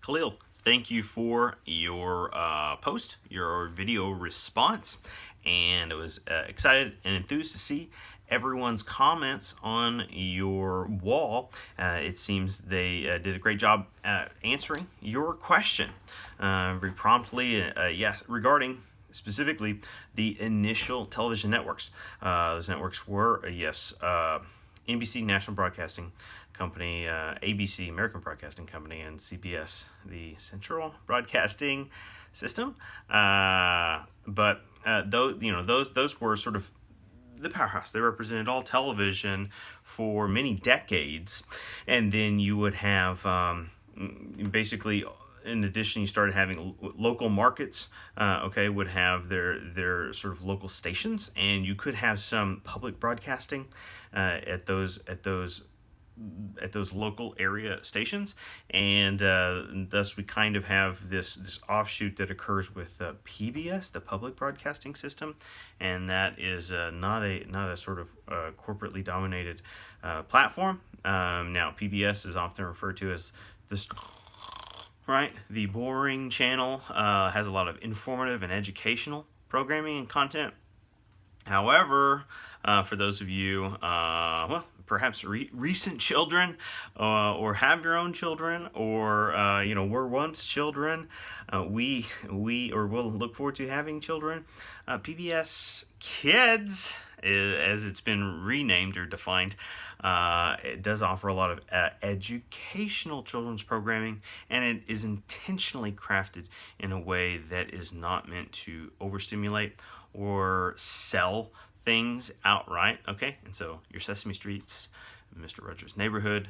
Khalil, thank you for your post, your video response, and I was excited and enthused to see everyone's comments on your wall. It seems they did a great job at answering your question very promptly. Yes, regarding specifically the initial television networks. Those networks were, NBC, National Broadcasting Company, ABC, American Broadcasting Company, and CBS, the Central Broadcasting System. But those were sort of the powerhouse. They represented all television for many decades, and then you would have basically, in addition, you started having local markets. Would have their sort of local stations, and you could have some public broadcasting at those local area stations, and thus we kind of have this offshoot that occurs with PBS, the Public Broadcasting System, and that is not a sort of corporately dominated platform. Now PBS is often referred to as this. Right, the boring channel has a lot of informative and educational programming and content. However, for those of you, perhaps recent children, or have your own children, or were once children, we will look forward to having children. PBS Kids, as it's been renamed or defined, it does offer a lot of educational children's programming, and it is intentionally crafted in a way that is not meant to overstimulate or sell things outright. Okay, and so your Sesame Streets, Mr. Rogers' Neighborhood,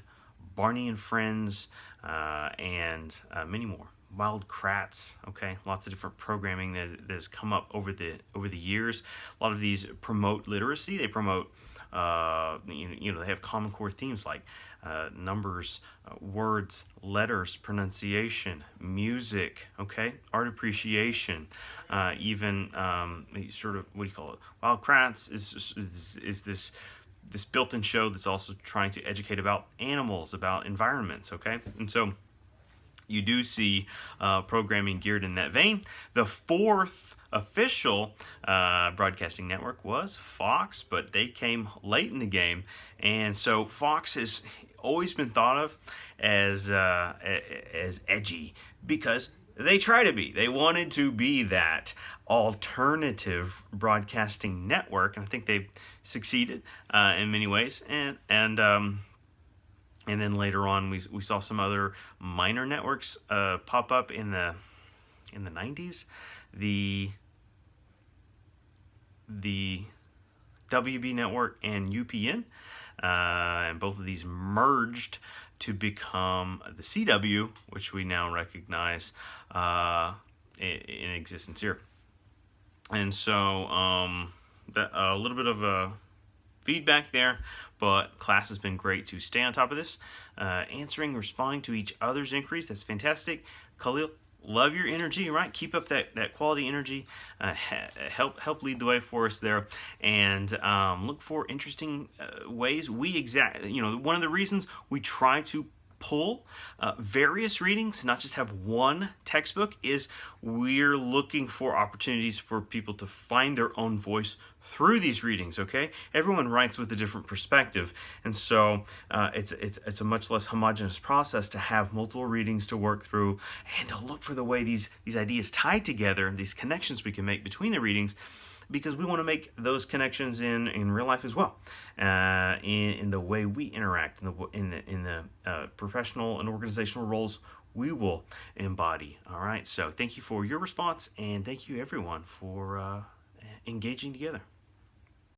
Barney and Friends, and many more. Wild Kratts, okay, lots of different programming that has come up over the years. A lot of these promote literacy. They promote, they have common core themes like numbers, words, letters, pronunciation, music, okay, art appreciation, even sort of, what do you call it? Wild Kratts is this built-in show that's also trying to educate about animals, about environments, okay, and so you do see programming geared in that vein. The fourth official broadcasting network was Fox, but they came late in the game, and so Fox has always been thought of as edgy because they try to be. They wanted to be that alternative broadcasting network, and I think they've succeeded in many ways. And then later on, we saw some other minor networks pop up in the 90s. The WB network and UPN, and both of these merged to become the CW, which we now recognize in existence here. And so a little bit of feedback there, but class has been great to stay on top of this, answering, responding to each other's inquiries. That's fantastic. Khalil, love your energy, right? Keep up that quality energy. Help lead the way for us there, and look for interesting ways. One of the reasons we try to pull various readings, not just have one textbook, is we're looking for opportunities for people to find their own voice through these readings. Okay, everyone writes with a different perspective, and so it's a much less homogeneous process to have multiple readings to work through and to look for the way these ideas tie together, these connections we can make between the readings, because we want to make those connections in real life as well, in the way we interact, in the professional and organizational roles we will embody. All right, so thank you for your response, and thank you everyone for engaging together.